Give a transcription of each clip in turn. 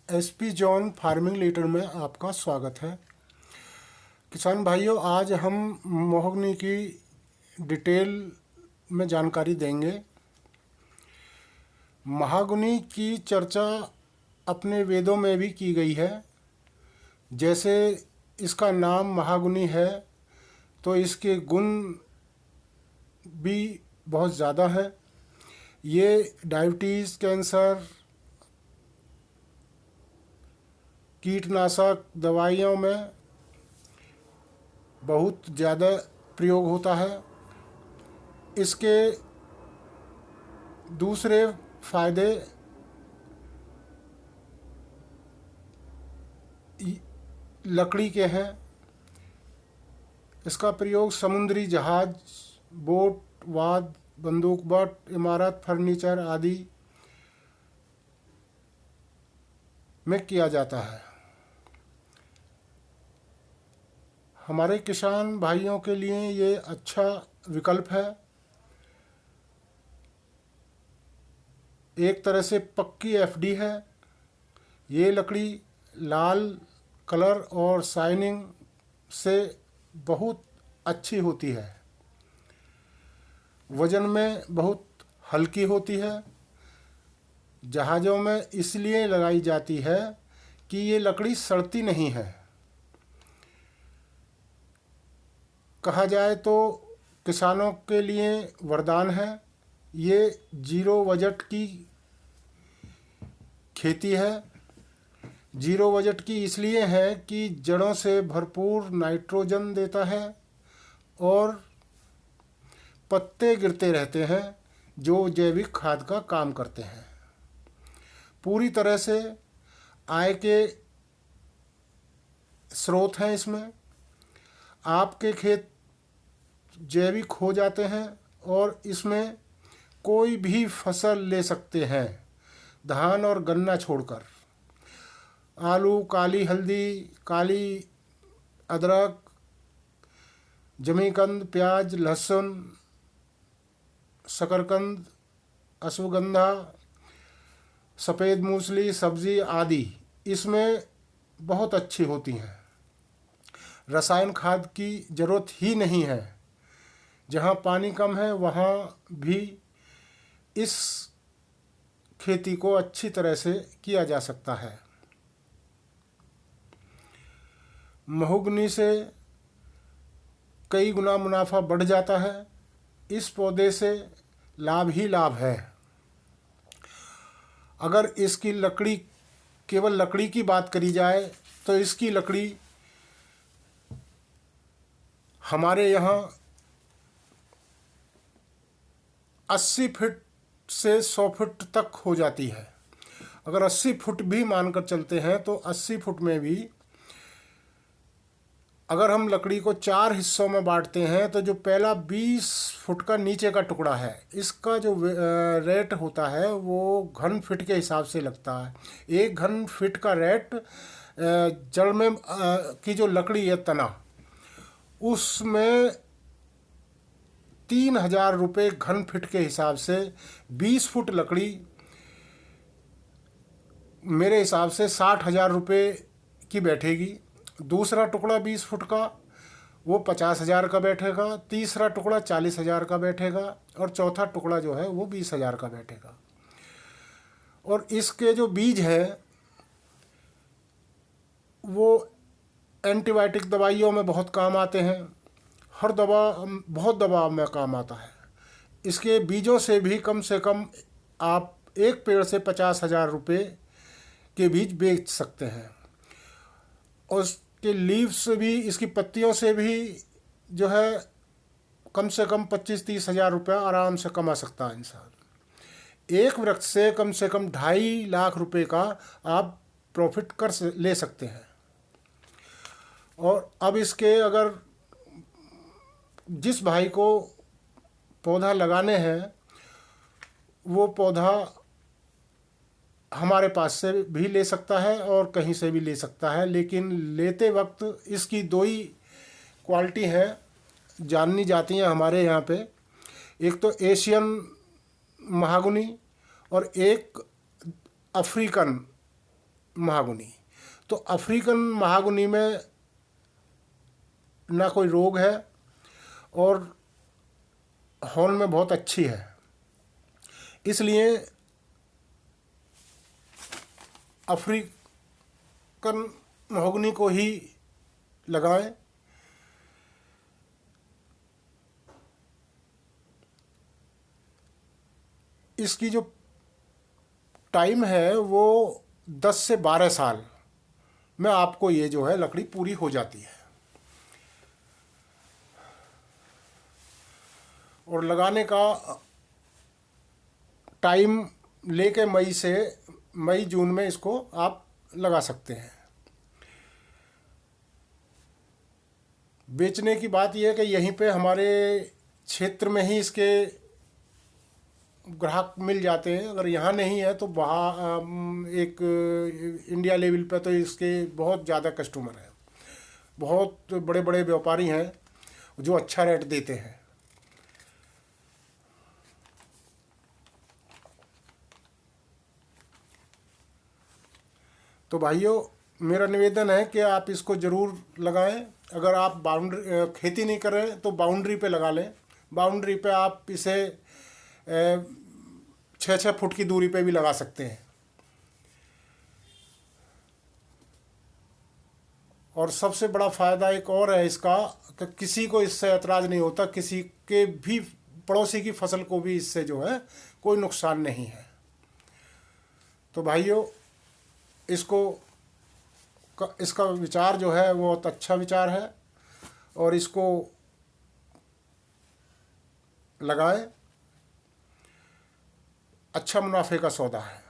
SP John farming litre में आपका स्वागत है। किसान भाइयों, आज हम महोगनी की डिटेल में जानकारी देंगे। महागुनी की चर्चा अपने वेदों में भी की गई है। जैसे इसका नाम महागुनी है तो इसके गुण भी बहुत ज़्यादा है। ये डायबिटीज़, कैंसर, कीटनाशक दवाइयों में बहुत ज़्यादा प्रयोग होता है। इसके दूसरे फायदे लकड़ी के हैं। इसका प्रयोग समुद्री जहाज, बोट, वाद, बंदूक बट, इमारत, फर्नीचर आदि में किया जाता है। हमारे किसान भाइयों के लिए ये अच्छा विकल्प है। एक तरह से पक्की एफडी है। ये लकड़ी लाल कलर और शाइनिंग से बहुत अच्छी होती है। वजन में बहुत हल्की होती है। जहाज़ों में इसलिए लगाई जाती है कि ये लकड़ी सड़ती नहीं है। कहा जाए तो किसानों के लिए वरदान है। ये जीरो बजट की खेती है। जीरो बजट की इसलिए है कि जड़ों से भरपूर नाइट्रोजन देता है और पत्ते गिरते रहते हैं जो जैविक खाद का काम करते हैं। पूरी तरह से आय के स्रोत हैं इसमें। आपके खेत जैविक हो जाते हैं और इसमें कोई भी फसल ले सकते हैं, धान और गन्ना छोड़कर। आलू, काली हल्दी, काली अदरक, जमीकंद, प्याज, लहसुन, शकरकंद, अश्वगंधा, सफ़ेद मूसली, सब्जी आदि इसमें बहुत अच्छी होती हैं। रसायन खाद की ज़रूरत ही नहीं है। जहाँ पानी कम है वहाँ भी इस खेती को अच्छी तरह से किया जा सकता है। महोगनी से कई गुना मुनाफा बढ़ जाता है। इस पौधे से लाभ ही लाभ है। अगर इसकी लकड़ी, केवल लकड़ी की बात करी जाए तो इसकी लकड़ी हमारे यहाँ 80 फीट से 100 फीट तक हो जाती है। अगर 80 फुट भी मानकर चलते हैं तो 80 फुट में भी अगर हम लकड़ी को 4 हिस्सों में बांटते हैं तो जो पहला 20 फुट का नीचे का टुकड़ा है, इसका जो रेट होता है वो घन फीट के हिसाब से लगता है। एक घन फीट का रेट जड़ में की जो लकड़ी है तना, उसमें 3000 रुपये घन फीट के हिसाब से 20 फुट लकड़ी मेरे हिसाब से 60,000 रुपये की बैठेगी। दूसरा टुकड़ा 20 फुट का वो 50,000 का बैठेगा। तीसरा टुकड़ा 40,000 का बैठेगा और चौथा टुकड़ा जो है वो 20,000 का बैठेगा। और इसके जो बीज है वो एंटीबायोटिक दवाइयों में बहुत काम आते हैं। हर दवा, बहुत दवा में काम आता है। इसके बीजों से भी कम से कम आप एक पेड़ से 50,000 रुपये के बीज बेच सकते हैं। और इसके लीव्स से भी, इसकी पत्तियों से भी जो है कम से कम 25-30,000 रुपया आराम से कमा सकता है इंसान। एक वृक्ष से कम 2.5 लाख रुपए का आप प्रॉफिट ले सकते हैं। और अब इसके अगर जिस भाई को पौधा लगाने हैं वो पौधा हमारे पास से भी ले सकता है और कहीं से भी ले सकता है। लेकिन लेते वक्त इसकी 2 ही क्वालिटी हैं, जाननी जाती हैं हमारे यहाँ पे। एक तो एशियन महागुनी और एक अफ्रीकन महागुनी। तो अफ्रीकन महागुनी में ना कोई रोग है और हॉर्न में बहुत अच्छी है, इसलिए अफ्रीकन महागुनी को ही लगाएं। इसकी जो टाइम है वो 10 से 12 साल में आपको ये जो है लकड़ी पूरी हो जाती है। और लगाने का टाइम लेके मई जून में इसको आप लगा सकते हैं। बेचने की बात यह है कि यहीं पे हमारे क्षेत्र में ही इसके ग्राहक मिल जाते हैं। अगर यहाँ नहीं है तो एक इंडिया लेवल पे तो इसके बहुत ज़्यादा कस्टमर हैं, बहुत बड़े बड़े व्यापारी हैं जो अच्छा रेट देते हैं। तो भाइयों, मेरा निवेदन है कि आप इसको ज़रूर लगाएं। अगर आप खेती नहीं कर रहे तो बाउंड्री पे लगा लें। बाउंड्री पे आप इसे 6-6 फुट की दूरी पे भी लगा सकते हैं। और सबसे बड़ा फ़ायदा एक और है इसका कि किसी को इससे ऐतराज़ नहीं होता, किसी के भी पड़ोसी की फसल को भी इससे जो है कोई नुकसान नहीं है। तो भाइयों, इसका विचार जो है वो बहुत अच्छा विचार है और इसको लगाएं। अच्छा मुनाफे का सौदा है।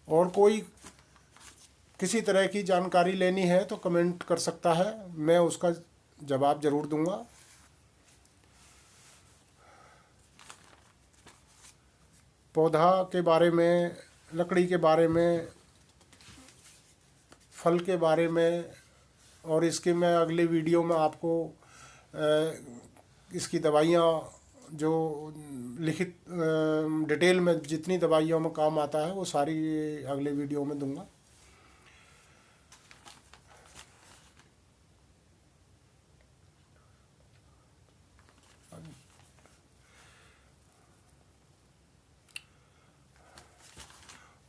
और कोई किसी तरह की जानकारी लेनी है तो कमेंट कर सकता है, मैं उसका जवाब ज़रूर दूंगा। पौधा के बारे में, लकड़ी के बारे में, फल के बारे में, और इसके मैं अगले वीडियो में आपको इसकी दवाइयाँ जो लिखित डिटेल में जितनी दवाइयों में काम आता है वो सारी अगले वीडियो में दूंगा।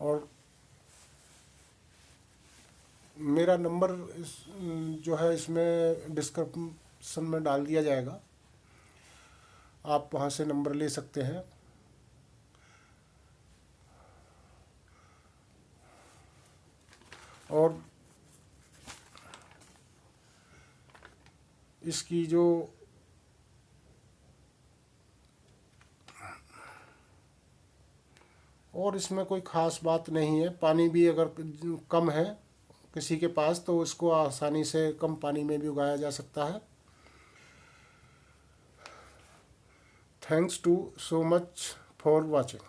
और मेरा नंबर जो है इसमें डिस्क्रिप्शन में डाल दिया जाएगा, आप वहाँ से नंबर ले सकते हैं। और इसकी जो और इसमें कोई ख़ास बात नहीं है। पानी भी अगर कम है किसी के पास तो उसको आसानी से कम पानी में भी उगाया जा सकता है। Thanks to so much for watching.